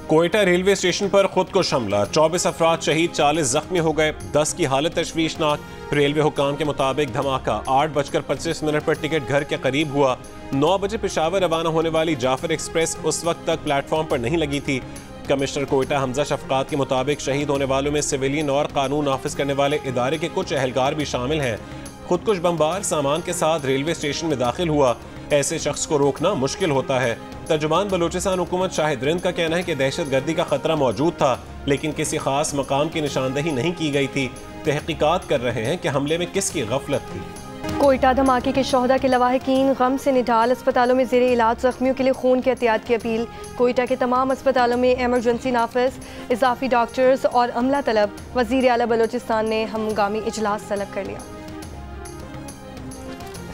Quetta railway station पर खुद को हमला, 24 अफराद शहीद, 40 जख्मी हो गए, 10 की हालत तशवीशनाक। रेलवे हुक्काम के मुताबिक धमाका 8:25 पर टिकट घर के करीब हुआ। 9 बजे पेशावर रवाना होने वाली जाफर एक्सप्रेस उस वक्त तक प्लेटफॉर्म पर नहीं लगी थी। कमिश्नर कोयटा हमजा शफकात के मुताबिक शहीद होने वालों में सिविलियन और कानून नाफिज करने वाले इदारे के कुछ एहलकार भी शामिल हैं। खुदकुश बमबार सामान के साथ रेलवे स्टेशन में दाखिल हुआ। ऐसे शख्स को रोकना मुश्किल होता है। तर्जुमान बलूचिस्तान हुकूमत शाहिद रिंद का कहना है कि दहशत गर्दी का खतरा मौजूद था, लेकिन किसी खास मकाम की निशानदही नहीं की गई थी। तहकीकात कर रहे हैं कि हमले में किसकी गफलत थी। कोयटा धमाके के शोहदा के लवाहिकीन गम से निढाल, अस्पतालों में ज़ेरे इलाज जख्मियों के लिए खून की एहतियात की अपील। कोयटा के तमाम अस्पतालों में एमरजेंसी नाफिज, इजाफी डॉक्टर्स और अमला तलब। वज़ीर आला बलूचिस्तान ने हंगामी इजलास तलब कर लिया।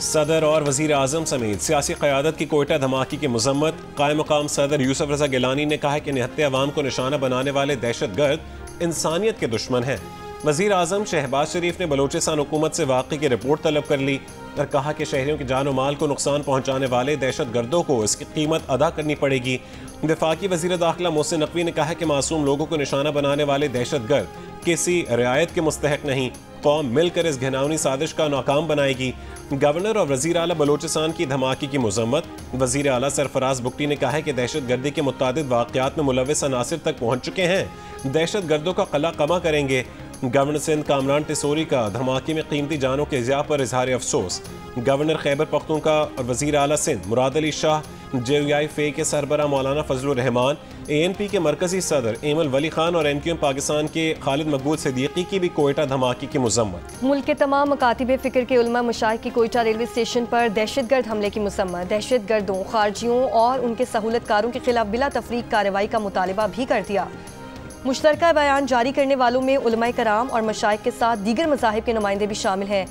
सदर और वज़ीर आज़म समेत सियासी क़यादत की कोयटा धमाके की मज़म्मत। कायम मकाम सदर यूसुफ रज़ा गिलानी ने कहा कि निहत्ते अवाम को निशाना बनाने वाले दहशतगर्द इंसानियत के दुश्मन हैं। वज़ीर आज़म शहबाज शरीफ ने बलूचिस्तान हुकूमत से वाक़े की रिपोर्ट तलब कर ली और कहा कि शहरियों की जान और माल को नुकसान पहुँचाने वाले दहशतगर्दों को इसकी कीमत अदा करनी पड़ेगी। वफाकी वज़ीर दाखिला मोहसिन नकवी ने कहा कि मासूम लोगों को निशाना बनाने वाले दहशतगर्द किसी रियायत के मुस्तहक नहीं। कौम मिलकर इस घिनौनी साजिश का नाकाम बनाएगी। गवर्नर और वज़ीर आला बलूचिस्तान की धमाके की मज़म्मत। वज़ीर आला सरफराज बुगटी ने कहा है कि दहशत गर्दी के मुतादिद वाक़यात में मुलव्विस अनासिर तक पहुँच चुके हैं। दहशत गर्दों का कला कमा करेंगे। गवर्नर सिंध कामरान टिसोरी का धमाके में कीमती जानों के ज़िया पर इजहार अफसोस। गवर्नर खैबर पख्तूनख्वा और वज़ीर आला सिंध मुराद अली शाह, JUI के सरबरा मौलाना फजलुर रहमान, ANP के मरकजी सदर एमल वली खान और MQM पाकिस्तान के खालिद मकबूल सिद्दीकी की भी कोयटा धमाके की मज़म्मत। मुल्क के तमाम मकातिब फ़िक्र के उलमा मशाइख की कोयटा रेलवे स्टेशन पर दहशतगर्द हमले की मज़म्मत। दहशतगर्दों, खारजियों और उनके सहूलतकारों के खिलाफ बिला तफरीक कार्रवाई का मुतालबा भी कर दिया। मुश्तरका बयान जारी करने वालों में उलमाए कराम और मशाइख के साथ दीगर मज़ाहिब के नुमाइंदे भी शामिल हैं।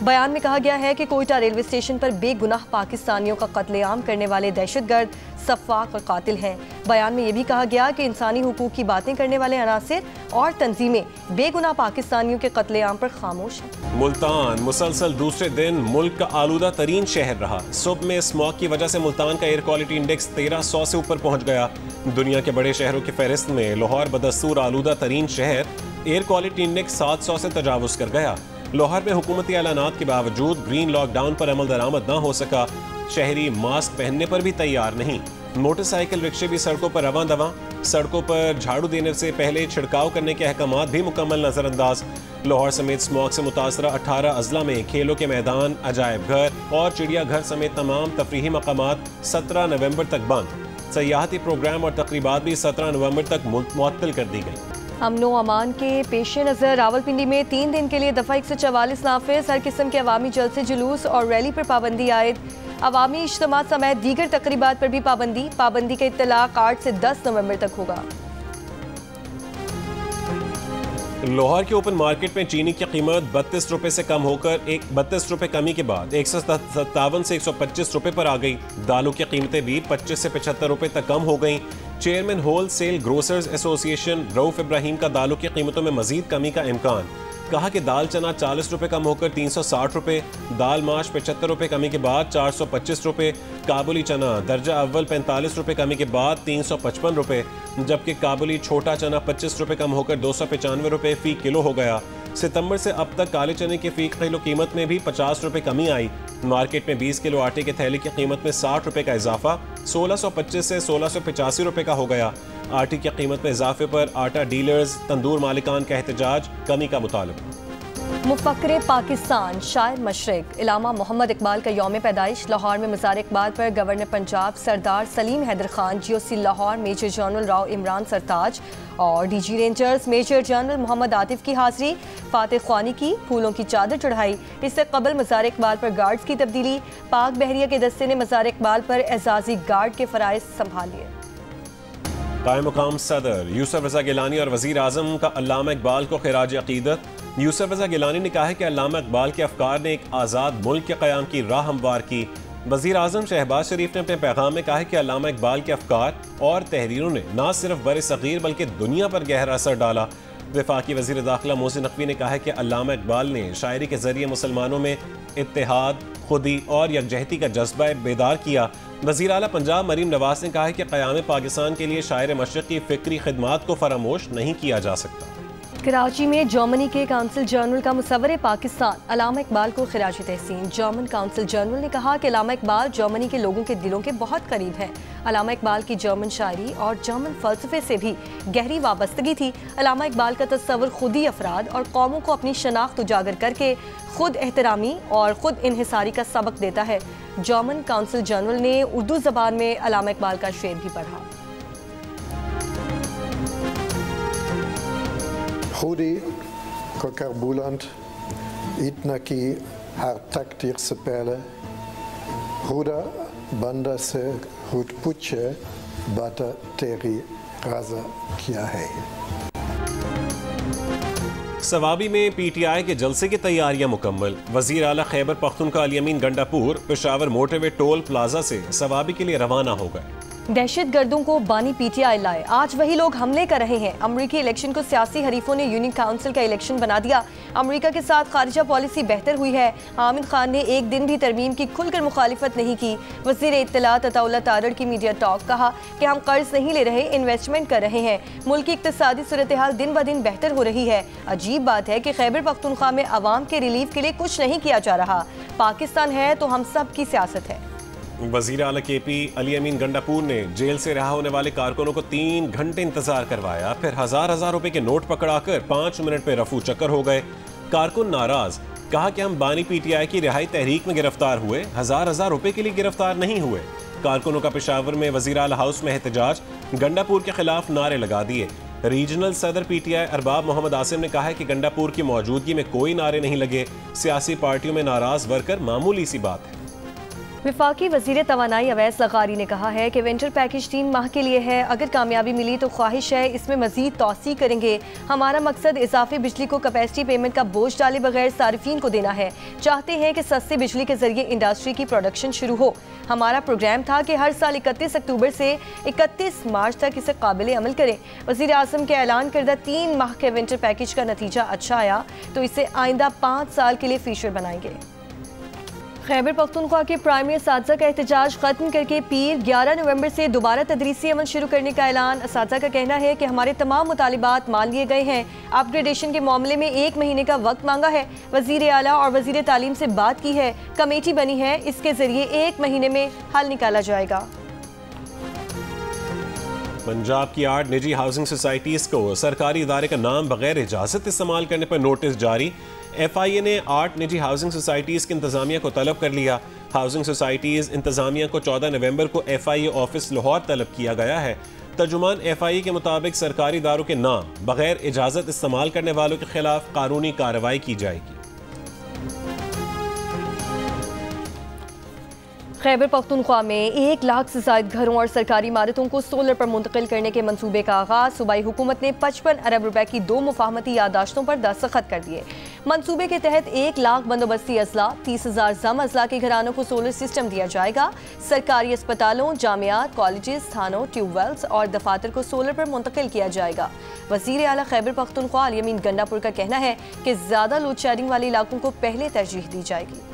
बयान में कहा गया है कि कोयटा रेलवे स्टेशन पर बेगुनाह पाकिस्तानियों का कत्लेआम करने वाले दहशतगर्द सफ़ाक और कातिल हैं। बयान में यह भी कहा गया कि इंसानी हुकूक की बातें करने वाले अनासिर और तंजीमें बेगुनाह पाकिस्तानियों के कत्लेआम पर खामोश हैं। मुल्तान मुसलसल दूसरे दिन मुल्क का आलूदा तरीन शहर रहा। सुबह में स्मॉग की वजह से मुल्तान का एयर क्वालिटी इंडेक्स 1300 से ऊपर पहुंच गया। दुनिया के बड़े शहरों की फहरिस्त में लाहौर बदस्तूर आलूदा तरीन शहर, एयर क्वालिटी इंडेक्स 700 से तजावुज कर गया। लाहौर में हुकूमती ऐलानात के बावजूद ग्रीन लॉकडाउन पर अमल दरामद न हो सका। शहरी मास्क पहनने पर भी तैयार नहीं। मोटरसाइकिल रिक्शे भी सड़कों पर रवां दवां। सड़कों पर झाड़ू देने से पहले छिड़काव करने के अहकामात भी मुकम्मल नजरअंदाज। लाहौर समेत स्मॉग से मुतासरा 18 अजला में खेलों के मैदान, अजायब घर और चिड़ियाघर समेत तमाम तफरीही मकामात 17 नवंबर तक बंद। सयाहती प्रोग्राम और तकरीबात भी 17 नवंबर तक मुअत्तल कर दी गई। अमनो अमान के पेश नज़र रावलपिंडी में 3 दिन के लिए दफ़ा 144 नाफिज। हर किस्म के अवामी जलसे, जुलूस और रैली पर पाबंदी आयद। अवामी इज्तिमा समेत दीगर तकरीबात पर भी पाबंदी। पाबंदी का इत्तलाक 8 से 10 नवंबर तक होगा। लाहौर के ओपन मार्केट में चीनी की कीमत 32 रुपये से कम होकर 32 रुपये कमी के बाद 157 से 125 रुपये पर आ गई। दालों की कीमतें भी 25 से 75 रुपये तक कम हो गई। Chairman wholesale grocers association Rauf Ibrahim का दालों की कीमतों में मजीद कमी का इम्कान। कहा कि दाल चना 40 रुपये कम होकर 360 रुपये, दाल माश 75 रुपये कमी के बाद 425 रुपये, काबुली चना दर्जा अव्वल 45 रुपये कमी के बाद 355 रुपये, जबकि काबुली छोटा चना 25 रुपये कम होकर 295 रुपये फ़ी किलो हो गया। सितंबर से अब तक काले चने की फ़ी किलो कीमत में भी 50 रुपये कमी आई। मार्केट में 20 किलो आटे के थैले की कीमत में 60 रुपये का इजाफा 1625 से 1685 रुपये का हो गया। आटे की कीमत में इजाफे पर आटा डीलर्स, तंदूर मालिकान का एहतजाज, कमी का मुतालबा। मुफक्किर पाकिस्तान, शायर मशरिक इलामा मोहम्मद इकबाल का यौम पैदाइश। लाहौर में मज़ार इकबाल पर governor Punjab Sardar Salim Haider Khan, GOC Lahore major general Rao Imran Sartaj और DG rangers major general Mohammad Atif की हाजिरी। फातिह ख्वानी की फूलों की चादर चढ़ाई। इससे कबल मज़ार इकबाल पर गार्ड्स की तब्दीली। पाक बहरिया के दस्ते ने मज़ार इकबाल पर एजाजी गार्ड के फ़राइज़ संभाल लिए। कायम मुकाम सदर यूसुफ रज़ा गिलानी और वज़ीर आज़म का अल्लामा इकबाल को खिराज अक़ीदत। यूसुफ रज़ा गिलानी ने कहा है कि अल्लामा इकबाल के अफ़कार ने एक आज़ाद मुल्क के क़याम की राह हमवार की। वज़ीर आज़म शहबाज शरीफ ने अपने पैगाम में कहा है कि अल्लामा इकबाल के अफ़कार और तहरीरों ने न सिर्फ बर सग़ीर बल्कि दुनिया पर गहरा असर डाला। वफाकी वज़ीर दाखिला मोहसिन नकवी ने कहा है कि अल्लामा इकबाल ने शायरी के ज़रिए मुसलमानों में इत्तेहाद, खुदी और यकजहती का जज्बा बेदार किया। वज़ीर आला पंजाब मरीम नवाज ने कहा है कि क़याम पाकिस्तान के लिए शायर मशरिक़ की फ़िक्री खिदमात को फरामोश नहीं किया जा सकता। कराची में जर्मनी के काउंसिल जनरल का मुसव्वरे पाकिस्तान अल्लामा इकबाल को खिराज तहसीन। जर्मन काउंसिल जनरल ने कहा कि अल्लामा इकबाल जर्मनी के लोगों के दिलों के बहुत करीब हैं। अल्लामा इकबाल की जर्मन शायरी और जर्मन फ़लसफ़े से भी गहरी वाबस्तगी थी। अल्लामा इकबाल का तस्वुर खुद ही अफराद और कौमों को अपनी शनाख्त उजागर करके खुद एहतरामी और खुद इन्हिसारी का सबक देता है। जर्मन काउंसिल जनरल ने उर्दू ज़बान में अल्लामा इकबाल का शेर भी पढ़ा। खुदी को करबुलंद इतना की हर तकदीर से पहले खुदा बंदा से खुद पूछे बता तेरी रज़ा क्या है। सवाबी में PTI के जलसे की तैयारियां मुकम्मल। वज़ीर आला Khyber Pakhtunkhwa Ali Amin Gandapur Peshawar motorway toll plaza से सवाबी के लिए रवाना हो गए। दहशत गर्दों को बानी PTI लाए, आज वही लोग हमले कर रहे हैं। अमरीकी इलेक्शन को सियासी हरीफों ने यूनियन काउंसिल का इलेक्शन बना दिया। अमरीका के साथ खारिजा पॉलिसी बेहतर हुई है। आमिर खान ने एक दिन भी तरमीम की खुलकर मुखालिफत नहीं की। वज़ीर इत्तलात अताउल्लाह तारड़ की मीडिया टॉक, कहा कि हम कर्ज नहीं ले रहे, इन्वेस्टमेंट कर रहे हैं। मुल्क की इक्तिसादी सूरत हाल दिन ब दिन बेहतर हो रही है। अजीब बात है कि खैबर पख्तूनख्वा में अवाम के रिलीफ के लिए कुछ नहीं किया जा रहा। पाकिस्तान है तो हम सब की सियासत है। वज़ीर आला KP अली अमीन गंडापुर ने जेल से रहा होने वाले कारकुनों को 3 घंटे इंतजार करवाया, फिर हजार रुपए के नोट पकड़ाकर 5 मिनट पे रफू चक्कर हो गए। कारकुन नाराज, कहा कि हम बानी PTI की रिहाई तहरीक में गिरफ्तार हुए, हजार रुपए के लिए गिरफ्तार नहीं हुए। कारकुनों का पेशावर में वज़ीर आला हाउस में एहतजाज, गंडापुर के खिलाफ नारे लगा दिए। रीजनल सदर PTI अरबाब मोहम्मद आसिम ने कहा है कि गंडापुर की मौजूदगी में कोई नारे नहीं लगे, सियासी पार्टियों में नाराज वर्कर मामूली सी बात है। वफाकी वज़ीर तवानाई अवैस लगारी ने कहा है कि वेंचर पैकेज 3 माह के लिए है, अगर कामयाबी मिली तो ख्वाहिश है इसमें मजीद तौसी करेंगे। हमारा मकसद इजाफी बिजली को कैपेसिटी पेमेंट का बोझ डाले बगैर सारिफीन को देना है। चाहते हैं कि सस्ती बिजली के जरिए इंडस्ट्री की प्रोडक्शन शुरू हो। हमारा प्रोग्राम था कि हर साल 31 अक्टूबर से 31 मार्च तक इसे काबिल अमल करें। वज़ीर आज़म के ऐलान करदा 3 माह के वेंचर पैकेज का नतीजा अच्छा आया तो इसे आइंदा 5 साल के लिए फीचर बनाएंगे। खैबर पख्तूनख्वा के प्राइमरी असातिज़ा का एहतजाज खत्म करके पीर 11 नवंबर से दोबारा तदरीसी अमल शुरू करने का ऐलान। असातिज़ा का कहना है कि हमारे तमाम मुतालिबात मान लिए गए हैं। अपग्रेडेशन के मामले में 1 महीने का वक्त मांगा है। वज़ीर आला और वज़ीर तालीम से बात की है, कमेटी बनी है, इसके जरिए 1 महीने में हल निकाला जाएगा। पंजाब की 8 निजी हाउसिंग सोसाइटीज़ को सरकारी इदारे का नाम बगैर इजाज़त इस्तेमाल करने पर नोटिस जारी। FIA ने 8 निजी हाउसिंग सोसाइटीज़ की इंतज़ामिया को तलब कर लिया। हाउसिंग सोसाइटीज़ इंतज़ामिया को 14 नवंबर को FIA ऑफिस लाहौर तलब किया गया है। तर्जुमान FIA के मुताबिक सरकारी इदारों के नाम बगैर इजाज़त इस्तेमाल करने वालों के खिलाफ कानूनी कार्रवाई की जाएगी। खैबर पख्तूनख्वा में 1 लाख से ज़ायद घरों और सरकारी इमारतों को सोलर पर मुंतकिल करने के मंसूबे का आगाज़। सूबाई हुकूमत ने 55 अरब रुपए की 2 मुफाहमती यादाश्तों पर दस्तखत कर दिए। मंसूबे के तहत 1 लाख बंदोबस्ती अजला, 30,000 जम अजला के घरानों को सोलर सिस्टम दिया जाएगा। सरकारी अस्पतालों, जामियात, कॉलेजेस, थानों, ट्यूबवेल्स और दफातर को सोलर पर मुंतकिल किया जाएगा। वज़ीर आला खैबर पख्तूनख्वा अली अमीन गंडापुर का कहना है कि ज़्यादा लोड शेडिंग वाले इलाकों को पहले तरजीह दी जाएगी।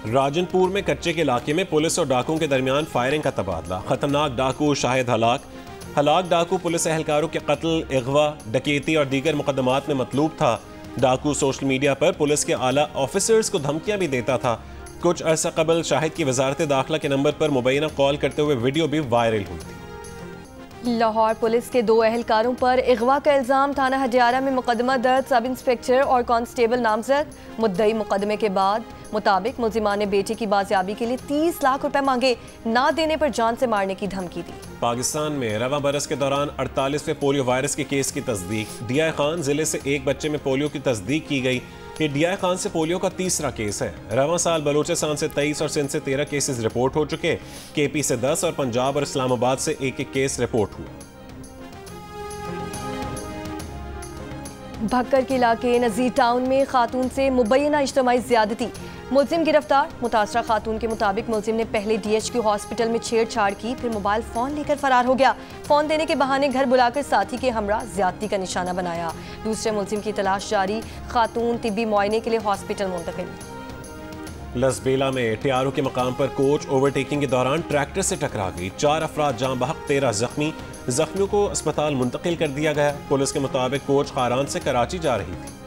राजनपुर में कच्चे के इलाके में पुलिस और डाकुओं के दरमियान फायरिंग का तबादला। खतरनाक डाकू शाहिद हलाक डाकू पुलिस एहलकारों के कत्ल, अगवा, डकैती और दीगर मुकदमात में मतलूब था। डाकू सोशल मीडिया पर पुलिस के आला ऑफिसर्स को धमकियां भी देता था। कुछ अर्सा कबल शाहिद की वजारत दाखिला के नंबर पर मुबैना कॉल करते हुए वीडियो भी वायरल हुई थी। लाहौर पुलिस के 2 एहलकारों पर अगवा का इल्ज़ाम, थाना हडियारा में मुकदमा दर्ज। सब इंस्पेक्टर और कांस्टेबल नामजद। मुद्दई मुकदमे के बाद मुताबिक मुलजिमान ने बेटे की बाजियाबी के लिए 30 लाख रुपए मांगे, ना देने पर जान से मारने की धमकी दी। पाकिस्तान में रवां बरस के दौरान 48वें पोलियो वायरस के केस की तस्दीक। DI खान जिले से एक बच्चे में पोलियो की तस्दीक की गई। ये DI खान से पोलियो का 3रा केस है। रवां साल बलूचिस्तान से 23 और सिंध से 13 केसेस रिपोर्ट हो चुके। KP से 10 और पंजाब और इस्लामाबाद से 1-1 केस रिपोर्ट हुए। भक्कर के इलाके नज़ीर टाउन में खातून से मुबैना इज्तिमाई ज़्यादती। मुलजिम गिरफ्तार। मुतासरा खातून के मुताबिक मुलजिम ने पहले DHQ हॉस्पिटल में छेड़छाड़ की, फिर मोबाइल फोन लेकर फरार हो गया। फोन देने के बहाने घर बुलाकर साथी के हमरा ज्यादती का निशाना बनाया। दूसरे मुलजिम की तलाश जारी। खातून तिब्बी मुआयने के लिए हॉस्पिटल मुंतकिल। लसबेला में टियारो के मकाम पर कोच ओवरटेकिंग के दौरान ट्रैक्टर से टकरा गई। 4 अफराद जाँ बहक, 13 जख्मी। जख्मियों को अस्पताल मुंतकिल कर दिया गया। पुलिस के मुताबिक कोच खारान से कराची जा रही थी।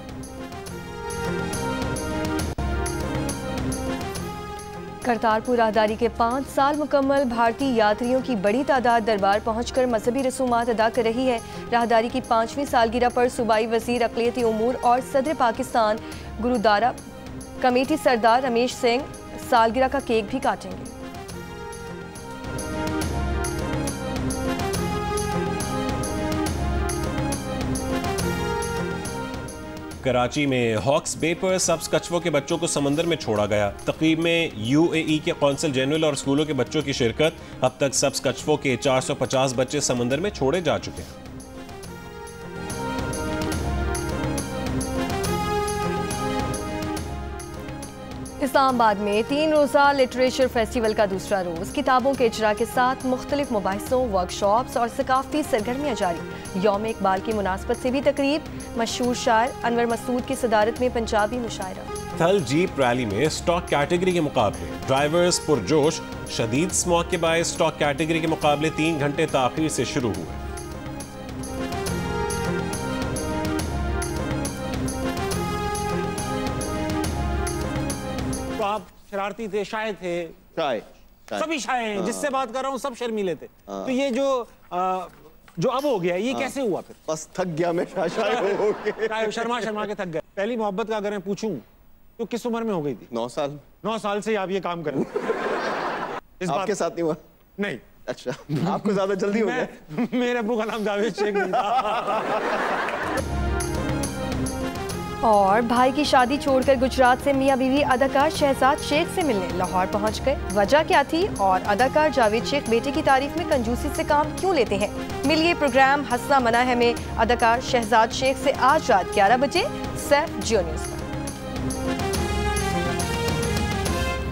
करतारपुर राहदारी के 5 साल मुकम्मल। भारतीय यात्रियों की बड़ी तादाद दरबार पहुंचकर मजहबी रसूमात अदा कर रही है। राहदारी की 5वीं सालगिरह पर सूबाई वजीर अक़लियती उमूर और सदर पाकिस्तान गुरुद्वारा कमेटी सरदार रमेश सिंह सालगिरह का केक भी काटेंगे। कराची में हॉक्स बे पर सब्ज कछुओं के बच्चों को समंदर में छोड़ा गया। तकरीब में UAE के कौंसल जनरल और स्कूलों के बच्चों की शिरकत। अब तक सब्ज कछुओं के 450 बच्चे समंदर में छोड़े जा चुके हैं। इस्लामाबाद में 3 रोज़ा लिटरेचर फेस्टिवल का दूसरा रोज। किताबों के इजरा के साथ मुख्तलिफ मुबाहिसों, वर्कशॉप्स और सकाफती सरगर्मियाँ जारी। यौम इकबाल की मुनासबत से भी तकरीब। मशहूर शायर अनवर मसूद की सदारत में पंजाबी मुशायरा। थल जीप रैली में स्टॉक कैटेगरी के मुकाबले। ड्राइवर्स पुरजोश। शदीद स्मॉग के बायस स्टॉक कैटेगरी के मुकाबले 3 घंटे ताखीर से शुरू हुए। तो आप शरारती थे, शाय थे, सभी शाय हैं। जिससे बात कर रहा हूँ सब शर्मीले थे। तो ये जो अब हो गया, ये कैसे हुआ? फिर बस थक गया मैं, शर्मा के थक गए। पहली मोहब्बत का अगर मैं पूछूं तो किस उम्र में हो गई थी? 9 साल। 9 साल से आप ये काम कर रहे हैं। इस आपके साथ नहीं हुआ? नहीं। अच्छा, आपको ज्यादा जल्दी हो गया। मेरे अब्बू का नाम जावेद शेख नहीं था। और भाई की शादी छोड़कर गुजरात से मियां बीवी अदाकार शहजाद शेख से मिलने लाहौर पहुंच गए। वजह क्या थी और अदाकार जावेद शेख बेटे की तारीफ में कंजूसी से काम क्यों लेते हैं? मिलिए प्रोग्राम हंसना मना है में अदाकार शहजाद शेख से आज रात 11 बजे सिर्फ जियो न्यूज़ पर।